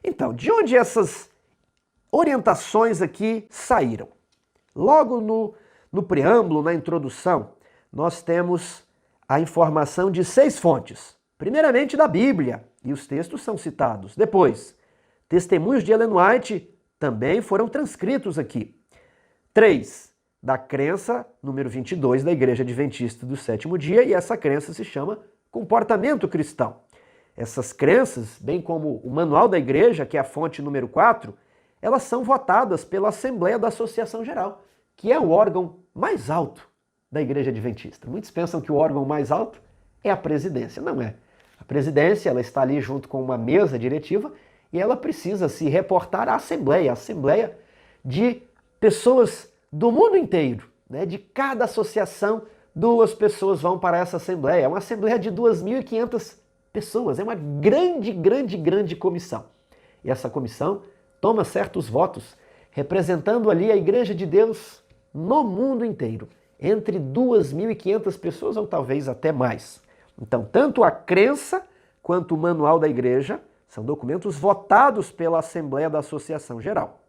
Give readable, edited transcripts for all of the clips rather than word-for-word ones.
Então, de onde essas orientações aqui saíram? Logo no preâmbulo, na introdução, nós temos a informação de 6 fontes. Primeiramente da Bíblia, e os textos são citados. Depois, testemunhos de Ellen White também foram transcritos aqui. 3, da crença número 22 da Igreja Adventista do Sétimo Dia, e essa crença se chama comportamento cristão. Essas crenças, bem como o Manual da Igreja, que é a fonte número 4, elas são votadas pela Assembleia da Associação Geral, que é o órgão mais alto da Igreja Adventista. Muitos pensam que o órgão mais alto é a presidência. Não é. A presidência, ela está ali junto com uma mesa diretiva e ela precisa se reportar à Assembleia, a Assembleia de pessoas do mundo inteiro, né? De cada associação, 2 pessoas vão para essa Assembleia. É uma Assembleia de 2.500 pessoas, é uma grande comissão. E essa comissão toma certos votos, representando ali a Igreja de Deus no mundo inteiro, entre 2.500 pessoas ou talvez até mais. Então, tanto a crença quanto o Manual da Igreja são documentos votados pela Assembleia da Associação Geral.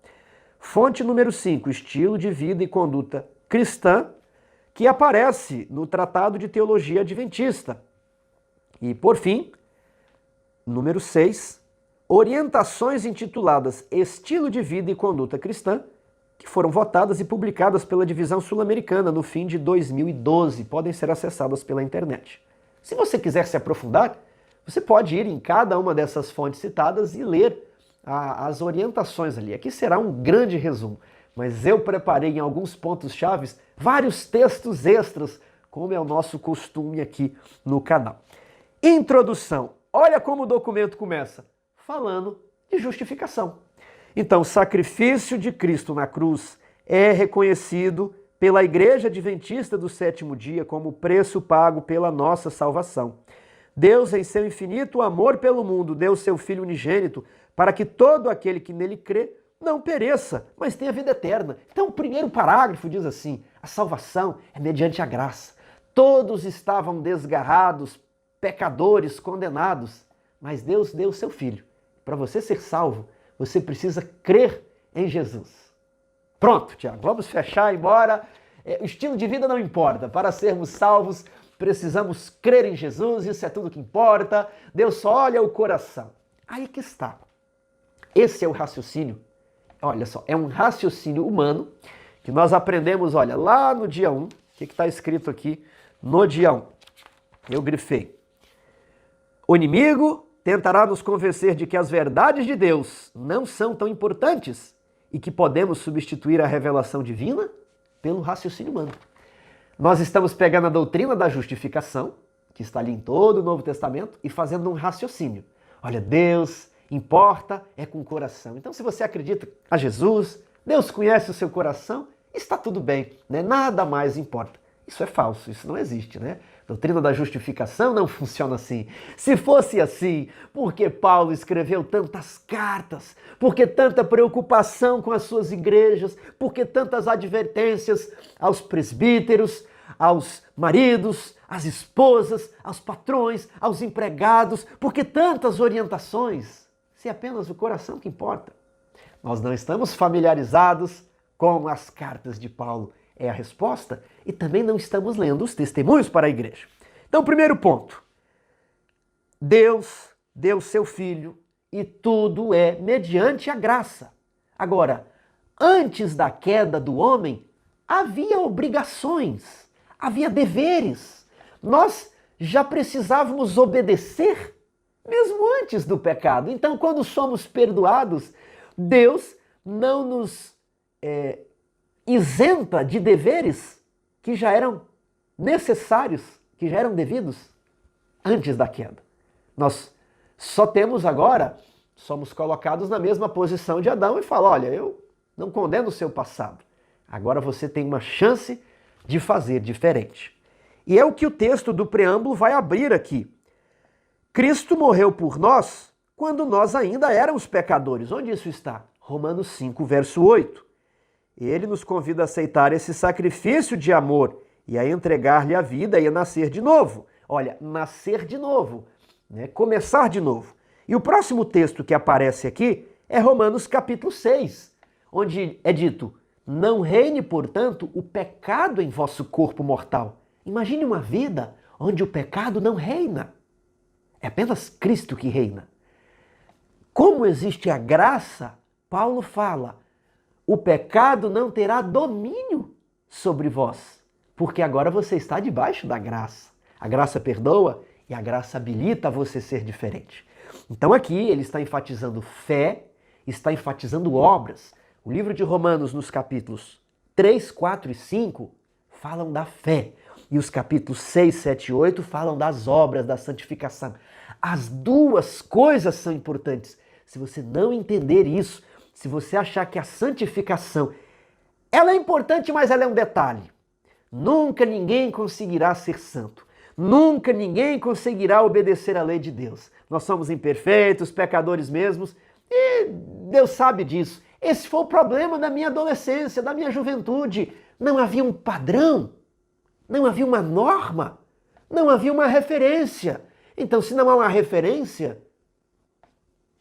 Fonte número 5, estilo de vida e conduta cristã, que aparece no Tratado de Teologia Adventista. E, por fim, número 6, orientações intituladas Estilo de Vida e Conduta Cristã, que foram votadas e publicadas pela Divisão Sul-Americana no fim de 2012. Podem ser acessadas pela internet. Se você quiser se aprofundar, você pode ir em cada uma dessas fontes citadas e ler as orientações ali. Aqui será um grande resumo, mas eu preparei em alguns pontos chaves vários textos extras, como é o nosso costume aqui no canal. Introdução. Olha como o documento começa, falando de justificação. Então, o sacrifício de Cristo na cruz é reconhecido pela Igreja Adventista do Sétimo Dia como preço pago pela nossa salvação. Deus, em seu infinito amor pelo mundo, deu seu Filho unigênito para que todo aquele que nele crê não pereça, mas tenha vida eterna. Então, o primeiro parágrafo diz assim: a salvação é mediante a graça. Todos estavam desgarrados, pecadores, condenados, mas Deus deu seu Filho. Para você ser salvo, você precisa crer em Jesus. Pronto, Tiago, vamos fechar e embora. O estilo de vida não importa. Para sermos salvos, precisamos crer em Jesus, isso é tudo que importa. Deus só olha o coração. Aí que está. Esse é o raciocínio. Olha só, é um raciocínio humano que nós aprendemos, olha, lá no dia 1. O que está escrito aqui no dia 1? Eu grifei. O inimigo tentará nos convencer de que as verdades de Deus não são tão importantes e que podemos substituir a revelação divina pelo raciocínio humano. Nós estamos pegando a doutrina da justificação, que está ali em todo o Novo Testamento, e fazendo um raciocínio. Olha, Deus importa é com o coração. Então, se você acredita a Jesus, Deus conhece o seu coração, está tudo bem, né? Nada mais importa. Isso é falso, isso não existe, né? A doutrina da justificação não funciona assim. Se fosse assim, por que Paulo escreveu tantas cartas? Por que tanta preocupação com as suas igrejas? Por que tantas advertências aos presbíteros, aos maridos, às esposas, aos patrões, aos empregados? Por que tantas orientações? Se é apenas o coração que importa. Nós não estamos familiarizados com as cartas de Paulo. É a resposta, e também não estamos lendo os testemunhos para a igreja. Então, primeiro ponto, Deus deu seu Filho e tudo é mediante a graça. Agora, antes da queda do homem, havia obrigações, havia deveres. Nós já precisávamos obedecer, mesmo antes do pecado. Então, quando somos perdoados, Deus não nos isenta de deveres que já eram necessários, que já eram devidos antes da queda. Nós só temos agora, somos colocados na mesma posição de Adão e fala, olha, eu não condeno o seu passado. Agora você tem uma chance de fazer diferente. E é o que o texto do preâmbulo vai abrir aqui. Cristo morreu por nós quando nós ainda éramos pecadores. Onde isso está? Romanos 5, verso 8. Ele nos convida a aceitar esse sacrifício de amor e a entregar-lhe a vida e a nascer de novo. Olha, nascer de novo, né? Começar de novo. E o próximo texto que aparece aqui é Romanos capítulo 6, onde é dito: não reine, portanto, o pecado em vosso corpo mortal. Imagine uma vida onde o pecado não reina. É apenas Cristo que reina. Como existe a graça, Paulo fala: o pecado não terá domínio sobre vós, porque agora você está debaixo da graça. A graça perdoa e a graça habilita a você ser diferente. Então aqui ele está enfatizando fé, está enfatizando obras. O livro de Romanos, nos capítulos 3, 4 e 5, falam da fé. E os capítulos 6, 7 e 8 falam das obras, da santificação. As duas coisas são importantes. Se você não entender isso, se você achar que a santificação, ela é importante, mas ela é um detalhe. Nunca ninguém conseguirá ser santo. Nunca ninguém conseguirá obedecer à lei de Deus. Nós somos imperfeitos, pecadores mesmos, e Deus sabe disso. Esse foi o problema da minha adolescência, da minha juventude. Não havia um padrão, não havia uma norma, não havia uma referência. Então, se não há uma referência,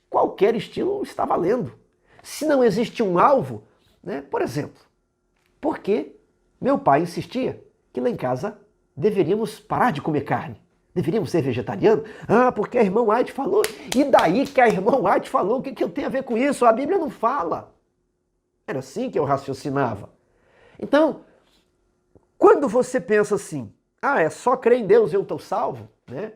qualquer estilo está valendo. Se não existe um alvo, né? Por exemplo, por que meu pai insistia que lá em casa deveríamos parar de comer carne? Deveríamos ser vegetarianos? Ah, porque a irmã White falou. E daí que a irmã White falou? O que eu tenho a ver com isso? A Bíblia não fala. Era assim que eu raciocinava. Então, quando você pensa assim, é só crer em Deus e eu estou salvo, né?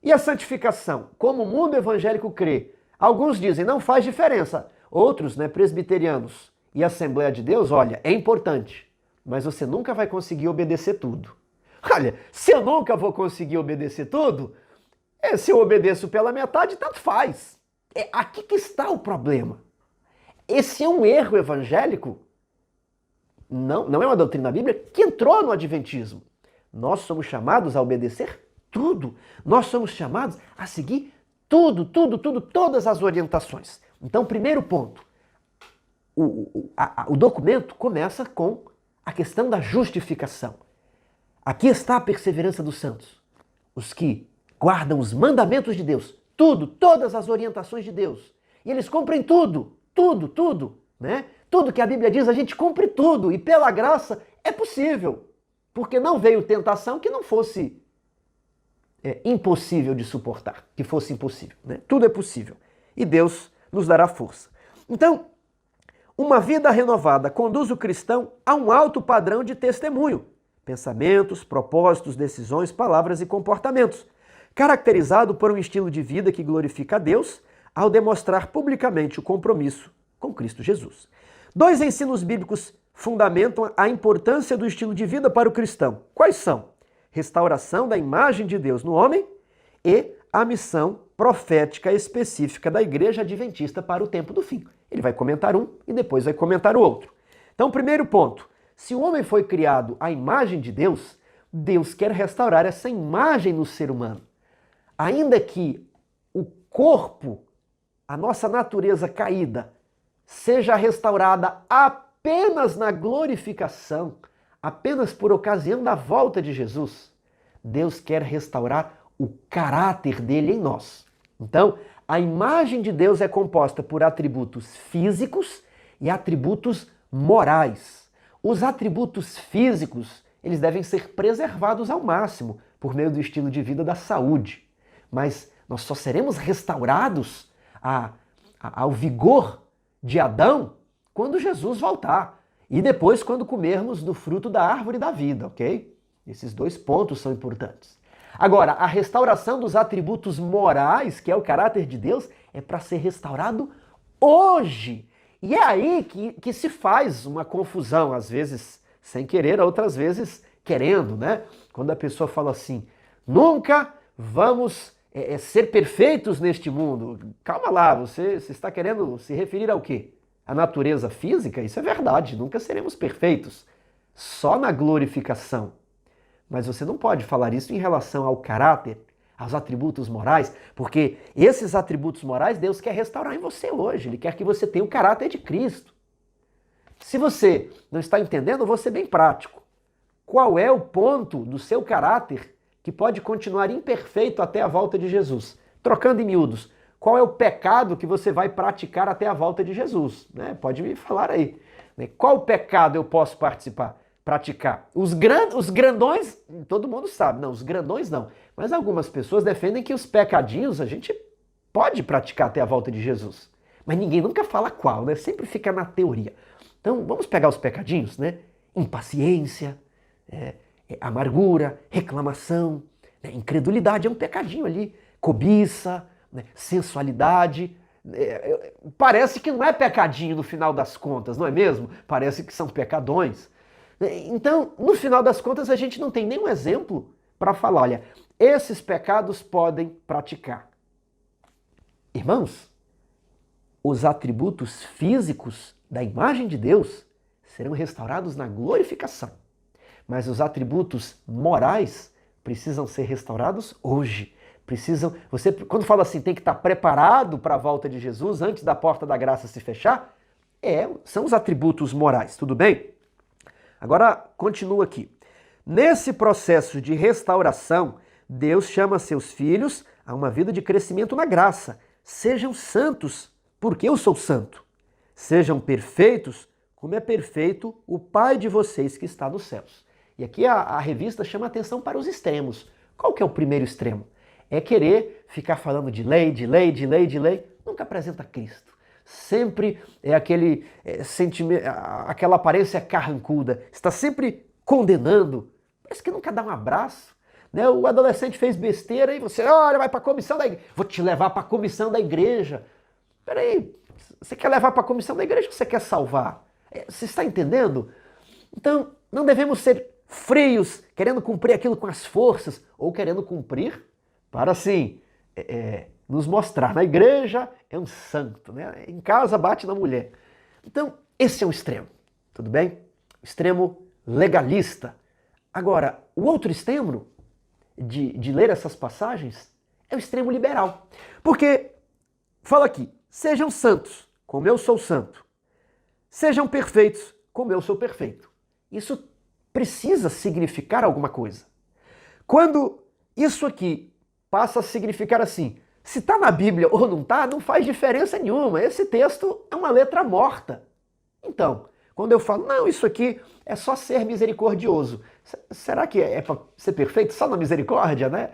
E a santificação? Como o mundo evangélico crê? Alguns dizem, não faz diferença. Outros, né, presbiterianos e Assembleia de Deus, olha, é importante, mas você nunca vai conseguir obedecer tudo. Olha, se eu nunca vou conseguir obedecer tudo, se eu obedeço pela metade, tanto faz. É aqui que está o problema. Esse é um erro evangélico, não é uma doutrina bíblica, que entrou no adventismo. Nós somos chamados a obedecer tudo. Nós somos chamados a seguir tudo, todas as orientações. Então, primeiro ponto, o documento começa com a questão da justificação. Aqui está a perseverança dos santos, os que guardam os mandamentos de Deus, todas as orientações de Deus. E eles cumprem tudo, né? Tudo que a Bíblia diz, a gente cumpre tudo. E pela graça é possível, porque não veio tentação que não fosse impossível de suportar, que fosse impossível, né? Tudo é possível. E Deus nos dará força. Então, uma vida renovada conduz o cristão a um alto padrão de testemunho. Pensamentos, propósitos, decisões, palavras e comportamentos, caracterizado por um estilo de vida que glorifica a Deus ao demonstrar publicamente o compromisso com Cristo Jesus. 2 ensinos bíblicos fundamentam a importância do estilo de vida para o cristão. Quais são? Restauração da imagem de Deus no homem e a missão profética específica da Igreja Adventista para o tempo do fim. Ele vai comentar um e depois vai comentar o outro. Então, primeiro ponto, se o homem foi criado à imagem de Deus, Deus quer restaurar essa imagem no ser humano. Ainda que o corpo, a nossa natureza caída, seja restaurada apenas na glorificação, apenas por ocasião da volta de Jesus, Deus quer restaurar o caráter dele em nós. Então, a imagem de Deus é composta por atributos físicos e atributos morais. Os atributos físicos, eles devem ser preservados ao máximo por meio do estilo de vida da saúde. Mas nós só seremos restaurados ao vigor de Adão quando Jesus voltar. E depois quando comermos do fruto da árvore da vida, ok? Esses 2 pontos são importantes. Agora, a restauração dos atributos morais, que é o caráter de Deus, é para ser restaurado hoje. E é aí que se faz uma confusão, às vezes sem querer, outras vezes querendo, né? Quando a pessoa fala assim, nunca vamos ser perfeitos neste mundo. Calma lá, você está querendo se referir ao quê? A natureza física? Isso é verdade, nunca seremos perfeitos. Só na glorificação. Mas você não pode falar isso em relação ao caráter, aos atributos morais, porque esses atributos morais Deus quer restaurar em você hoje. Ele quer que você tenha o caráter de Cristo. Se você não está entendendo, eu vou ser bem prático. Qual é o ponto do seu caráter que pode continuar imperfeito até a volta de Jesus? Trocando em miúdos, qual é o pecado que você vai praticar até a volta de Jesus? Né? Pode me falar aí. Né? Qual pecado eu posso praticar? Os grandões, todo mundo sabe. Não, os grandões não. Mas algumas pessoas defendem que os pecadinhos a gente pode praticar até a volta de Jesus. Mas ninguém nunca fala qual, né? Sempre fica na teoria. Então, vamos pegar os pecadinhos, né? Impaciência, amargura, reclamação, né? Incredulidade é um pecadinho ali. Cobiça, né? Sensualidade. Parece que não é pecadinho no final das contas, não é mesmo? Parece que são pecadões. Então, no final das contas, a gente não tem nenhum exemplo para falar, olha, esses pecados podem praticar. Irmãos, os atributos físicos da imagem de Deus serão restaurados na glorificação. Mas os atributos morais precisam ser restaurados hoje. Você, quando fala assim, tem que estar preparado para a volta de Jesus antes da porta da graça se fechar, são os atributos morais, tudo bem? Agora, continua aqui. Nesse processo de restauração, Deus chama seus filhos a uma vida de crescimento na graça. Sejam santos, porque eu sou santo. Sejam perfeitos, como é perfeito o Pai de vocês que está nos céus. E aqui a revista chama atenção para os extremos. Qual que é o primeiro extremo? É querer ficar falando de lei, de lei, de lei, de lei. Nunca apresenta Cristo. Sempre é aquele sentimento, aquela aparência carrancuda. Está sempre condenando. Parece que nunca dá um abraço. Né? O adolescente fez besteira e você, olha, vai para a comissão da igreja. Vou te levar para a comissão da igreja. Peraí, você quer levar para a comissão da igreja ou você quer salvar? Você está entendendo? Então, não devemos ser frios, querendo cumprir aquilo com as forças, ou querendo cumprir para, assim, nos mostrar. Na igreja é um santo, né? Em casa bate na mulher. Então, esse é um extremo, tudo bem? Extremo legalista. Agora, o outro extremo de ler essas passagens é o extremo liberal. Porque, fala aqui, sejam santos, como eu sou santo. Sejam perfeitos, como eu sou perfeito. Isso precisa significar alguma coisa. Quando isso aqui passa a significar assim, se está na Bíblia ou não está, não faz diferença nenhuma. Esse texto é uma letra morta. Então, quando eu falo, não, isso aqui é só ser misericordioso. Será que é para ser perfeito só na misericórdia, né?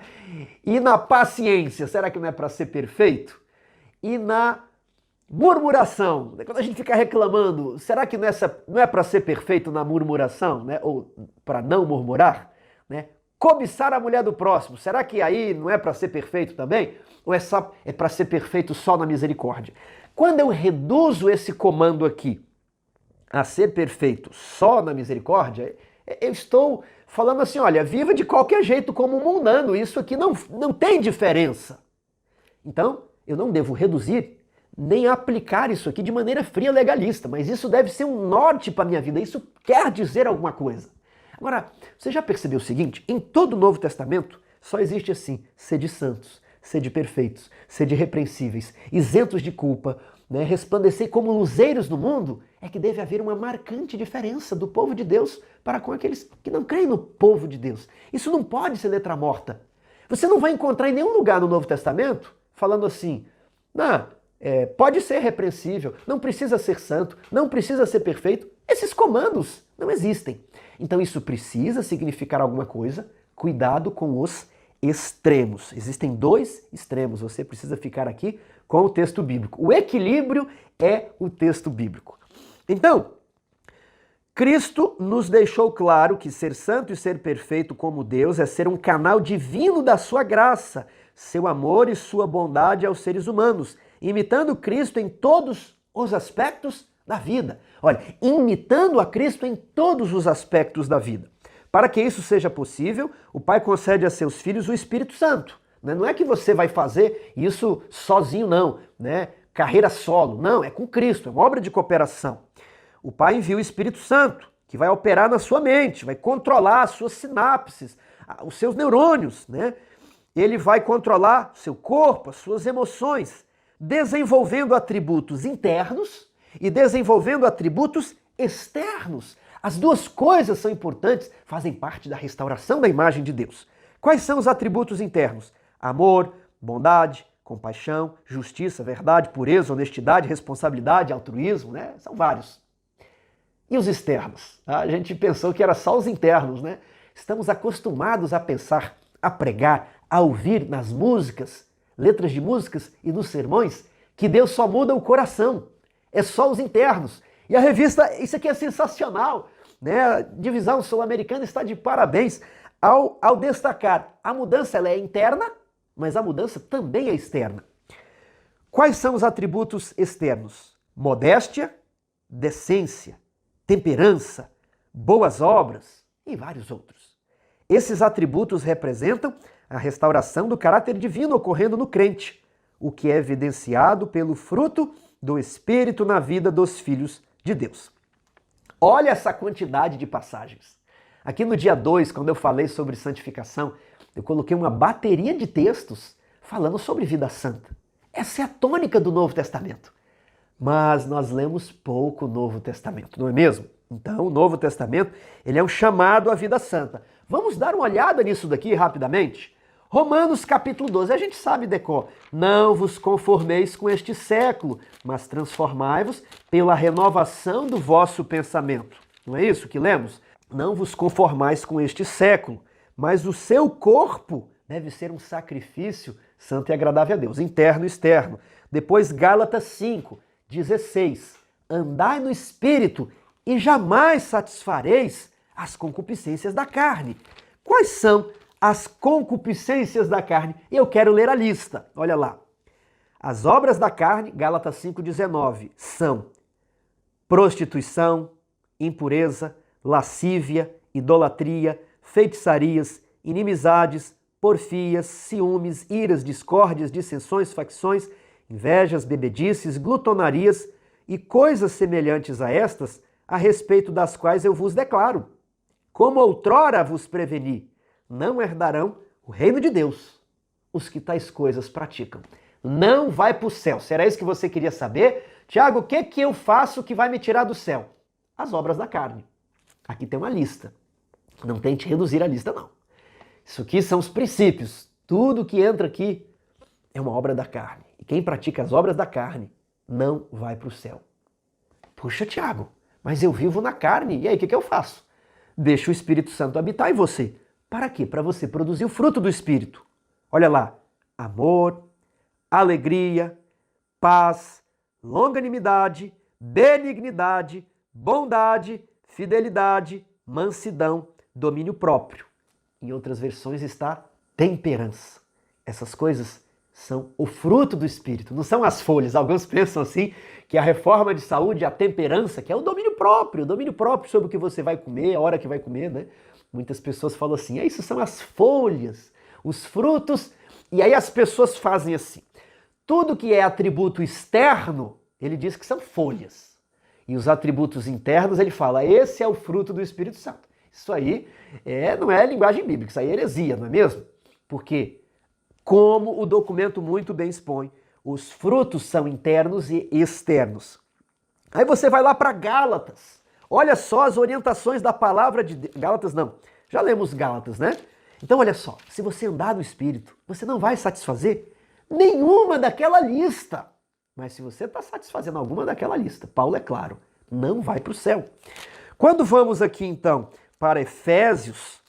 E na paciência, será que não é para ser perfeito? E na murmuração, quando a gente fica reclamando, será que não é para ser perfeito na murmuração, né? Ou para não murmurar? Né? Cobiçar a mulher do próximo, será que aí não é para ser perfeito também? Ou é para ser perfeito só na misericórdia? Quando eu reduzo esse comando aqui a ser perfeito só na misericórdia, eu estou falando assim, olha, viva de qualquer jeito como um mundano, isso aqui não tem diferença. Então, eu não devo reduzir nem aplicar isso aqui de maneira fria legalista, mas isso deve ser um norte para a minha vida, isso quer dizer alguma coisa. Agora, você já percebeu o seguinte? Em todo o Novo Testamento só existe assim, sede santos, sede perfeitos, sede irrepreensíveis, isentos de culpa, né? Resplandecer como luzeiros no mundo, é que deve haver uma marcante diferença do povo de Deus para com aqueles que não creem no povo de Deus. Isso não pode ser letra morta. Você não vai encontrar em nenhum lugar no Novo Testamento falando assim, não, pode ser repreensível, não precisa ser santo, não precisa ser perfeito. Esses comandos não existem. Então isso precisa significar alguma coisa. Cuidado com os extremos. Existem dois extremos. Você precisa ficar aqui com o texto bíblico. O equilíbrio é o texto bíblico. Então, Cristo nos deixou claro que ser santo e ser perfeito como Deus é ser um canal divino da sua graça, seu amor e sua bondade aos seres humanos, imitando Cristo em todos os aspectos da vida. Olha, imitando a Cristo em todos os aspectos da vida. Para que isso seja possível, o Pai concede a seus filhos o Espírito Santo. Não é que você vai fazer isso sozinho, não, né? Carreira solo. Não, é com Cristo, é uma obra de cooperação. O Pai envia o Espírito Santo, que vai operar na sua mente, vai controlar as suas sinapses, os seus neurônios, né? Ele vai controlar seu corpo, as suas emoções, desenvolvendo atributos internos e desenvolvendo atributos externos. As duas coisas são importantes, fazem parte da restauração da imagem de Deus. Quais são os atributos internos? Amor, bondade, compaixão, justiça, verdade, pureza, honestidade, responsabilidade, altruísmo, né? São vários. E os externos? A gente pensou que era só os internos, né? Estamos acostumados a pensar, a pregar, a ouvir nas músicas, letras de músicas e nos sermões, que Deus só muda o coração. É só os internos. E a revista, isso aqui é sensacional, né? A divisão sul-americana está de parabéns ao destacar a mudança, ela é interna, mas a mudança também é externa. Quais são os atributos externos? Modéstia, decência, temperança, boas obras e vários outros. Esses atributos representam a restauração do caráter divino ocorrendo no crente, o que é evidenciado pelo fruto do Espírito na vida dos filhos de Deus. Olha essa quantidade de passagens. Aqui no dia 2, quando eu falei sobre santificação, eu coloquei uma bateria de textos falando sobre vida santa. Essa é a tônica do Novo Testamento. Mas nós lemos pouco o Novo Testamento, não é mesmo? Então, o Novo Testamento, ele é um chamado à vida santa. Vamos dar uma olhada nisso daqui rapidamente? Romanos capítulo 12, a gente sabe decor. Não vos conformeis com este século, mas transformai-vos pela renovação do vosso pensamento. Não é isso que lemos? Não vos conformais com este século, mas o seu corpo deve ser um sacrifício santo e agradável a Deus, interno e externo. Depois Gálatas 5, 16. Andai no Espírito e jamais satisfareis as concupiscências da carne. Quais são as concupiscências da carne? Eu quero ler a lista. Olha lá. As obras da carne, Gálatas 5,19, são prostituição, impureza, lascívia, idolatria, feitiçarias, inimizades, porfias, ciúmes, iras, discórdias, dissensões, facções, invejas, bebedices, glutonarias e coisas semelhantes a estas, a respeito das quais eu vos declaro. Como outrora vos preveni, não herdarão o reino de Deus os que tais coisas praticam. Não vai para o céu. Será isso que você queria saber? Tiago, o que eu faço que vai me tirar do céu? As obras da carne. Aqui tem uma lista. Não tente reduzir a lista, não. Isso aqui são os princípios. Tudo que entra aqui é uma obra da carne. E quem pratica as obras da carne não vai para o céu. Puxa, Tiago, mas eu vivo na carne. E aí, o que eu faço? Deixa o Espírito Santo habitar em você. Para quê? Para você produzir o fruto do Espírito. Olha lá. Amor, alegria, paz, longanimidade, benignidade, bondade, fidelidade, mansidão, domínio próprio. Em outras versões está temperança. Essas coisas são o fruto do Espírito, não são as folhas. Alguns pensam assim, que a reforma de saúde é a temperança, que é o domínio próprio sobre o que você vai comer, a hora que vai comer, né? Muitas pessoas falam assim, isso são as folhas, os frutos, e aí as pessoas fazem assim. Tudo que é atributo externo, ele diz que são folhas. E os atributos internos, ele fala, esse é o fruto do Espírito Santo. Isso aí não é linguagem bíblica, isso aí é heresia, não é mesmo? Porque, como o documento muito bem expõe, os frutos são internos e externos. Aí você vai lá para Gálatas. Olha só as orientações da palavra de Deus. Gálatas não, já lemos Gálatas, né? Então olha só, se você andar no Espírito, você não vai satisfazer nenhuma daquela lista. Mas se você está satisfazendo alguma daquela lista, Paulo é claro, não vai para o céu. Quando vamos aqui então para Efésios,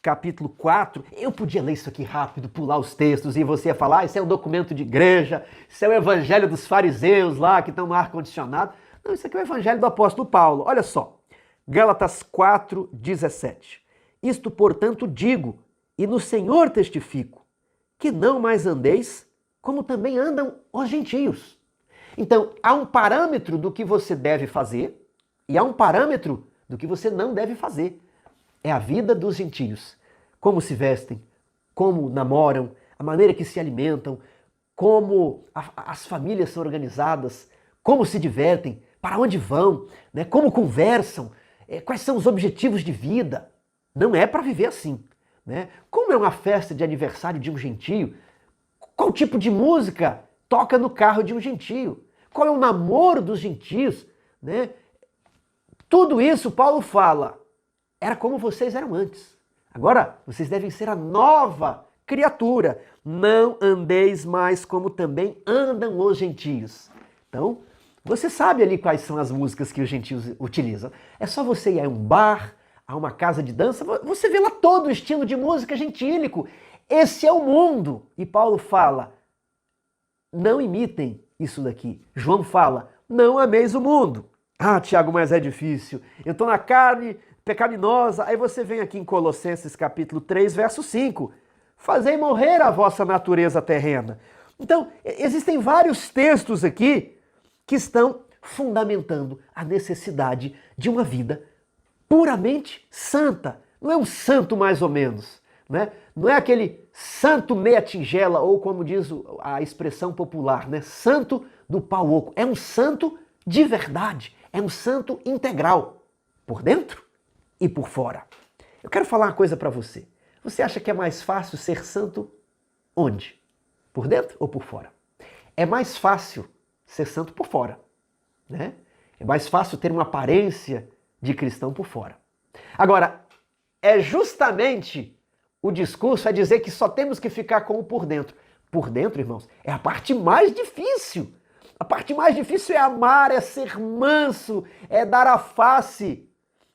capítulo 4, eu podia ler isso aqui rápido, pular os textos e você ia falar, isso é um documento de igreja, isso é o evangelho dos fariseus lá que estão no ar-condicionado. Não, isso aqui é o evangelho do apóstolo Paulo. Olha só, Gálatas 4, 17. Isto, portanto, digo, e no Senhor testifico, que não mais andeis como também andam os gentios. Então, há um parâmetro do que você deve fazer e há um parâmetro do que você não deve fazer. É a vida dos gentios. Como se vestem, como namoram, a maneira que se alimentam, como as famílias são organizadas, como se divertem, para onde vão, né? Como conversam, quais são os objetivos de vida. Não é para viver assim, né? Como é uma festa de aniversário de um gentio? Qual tipo de música toca no carro de um gentio? Qual é o namoro dos gentios? Né? Tudo isso Paulo fala. Era como vocês eram antes. Agora, vocês devem ser a nova criatura. Não andeis mais como também andam os gentios. Então, você sabe ali quais são as músicas que os gentios utilizam. É só você ir a um bar, a uma casa de dança, você vê lá todo o estilo de música gentílico. Esse é o mundo. E Paulo fala, não imitem isso daqui. João fala, não ameis o mundo. Ah, Tiago, mas é difícil. Eu estou na carne pecaminosa. Aí você vem aqui em Colossenses capítulo 3, verso 5. Fazei morrer a vossa natureza terrena. Então, existem vários textos aqui que estão fundamentando a necessidade de uma vida puramente santa. Não é um santo mais ou menos, né? Não é aquele santo meia tigela, ou como diz a expressão popular, né? Santo do pau oco. É um santo de verdade, é um santo integral, por dentro e por fora. Eu quero falar uma coisa para você. Você acha que é mais fácil ser santo onde? Por dentro ou por fora? É mais fácil ser santo por fora, né? É mais fácil ter uma aparência de cristão por fora. Agora, é justamente o discurso é dizer que só temos que ficar com o por dentro. Por dentro, irmãos, é a parte mais difícil. A parte mais difícil é amar, é ser manso, é dar a face,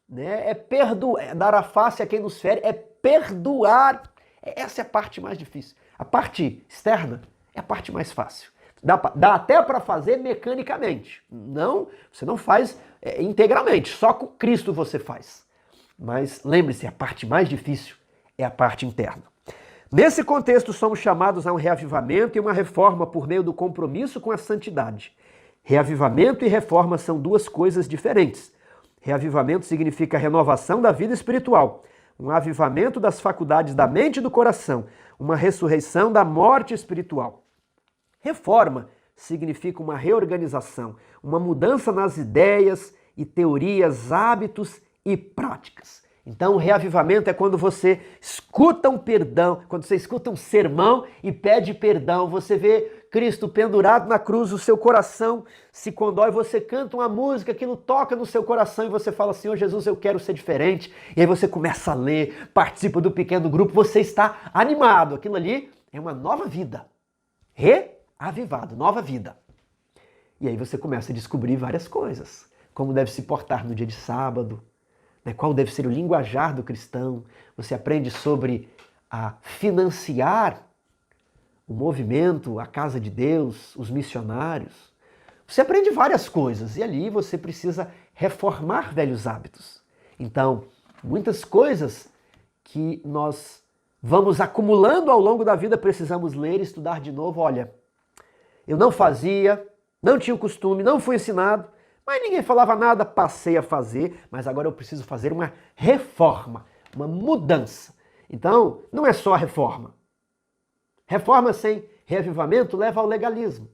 né? É perdoar, é dar a face a quem nos fere, é perdoar. Essa é a parte mais difícil. A parte externa é a parte mais fácil. Dá até para fazer mecanicamente. Não, você não faz integralmente, só com Cristo você faz. Mas lembre-se, a parte mais difícil é a parte interna. Nesse contexto, somos chamados a um reavivamento e uma reforma por meio do compromisso com a santidade. Reavivamento e reforma são duas coisas diferentes. Reavivamento significa renovação da vida espiritual, um avivamento das faculdades da mente e do coração, uma ressurreição da morte espiritual. Reforma significa uma reorganização, uma mudança nas ideias e teorias, hábitos e práticas. Então, o reavivamento é quando você escuta um perdão, quando você escuta um sermão e pede perdão, você vê Cristo pendurado na cruz, o seu coração se condói, você canta uma música, aquilo toca no seu coração e você fala, Senhor Jesus, eu quero ser diferente. E aí você começa a ler, participa do pequeno grupo, você está animado. Aquilo ali é uma nova vida. Reavivado, nova vida. E aí você começa a descobrir várias coisas. Como deve se portar no dia de sábado, qual deve ser o linguajar do cristão. Você aprende sobre a financiar o movimento, a casa de Deus, os missionários. Você aprende várias coisas e ali você precisa reformar velhos hábitos. Então, muitas coisas que nós vamos acumulando ao longo da vida, precisamos ler e estudar de novo. Olha, eu não fazia, não tinha o costume, não fui ensinado, mas ninguém falava nada, passei a fazer, mas agora eu preciso fazer uma reforma, uma mudança. Então, não é só a reforma. Reforma sem reavivamento leva ao legalismo.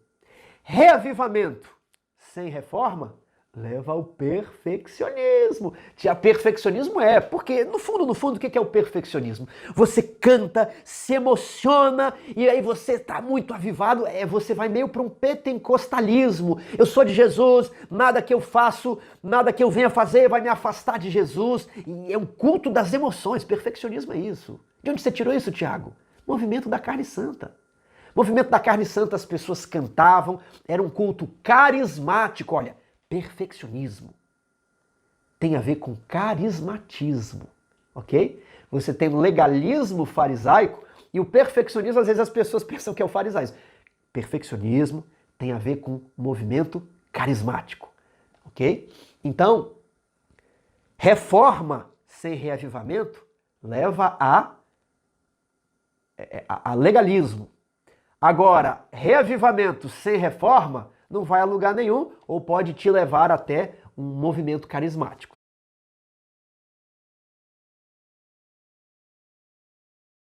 Reavivamento sem reforma leva ao perfeccionismo. Perfeccionismo porque no fundo, o que é o perfeccionismo? Você canta, se emociona e aí você está muito avivado, você vai meio para um pentecostalismo. Eu sou de Jesus, nada que eu faço, nada que eu venha fazer vai me afastar de Jesus. E é um culto das emoções, perfeccionismo é isso. De onde você tirou isso, Tiago? Movimento da carne santa. Movimento da carne santa, as pessoas cantavam, era um culto carismático, olha. Perfeccionismo tem a ver com carismatismo, ok? Você tem o legalismo farisaico e o perfeccionismo, às vezes as pessoas pensam que é o farisaísmo. Perfeccionismo tem a ver com movimento carismático, ok? Então, reforma sem reavivamento leva a legalismo. Agora, reavivamento sem reforma não vai a lugar nenhum ou pode te levar até um movimento carismático.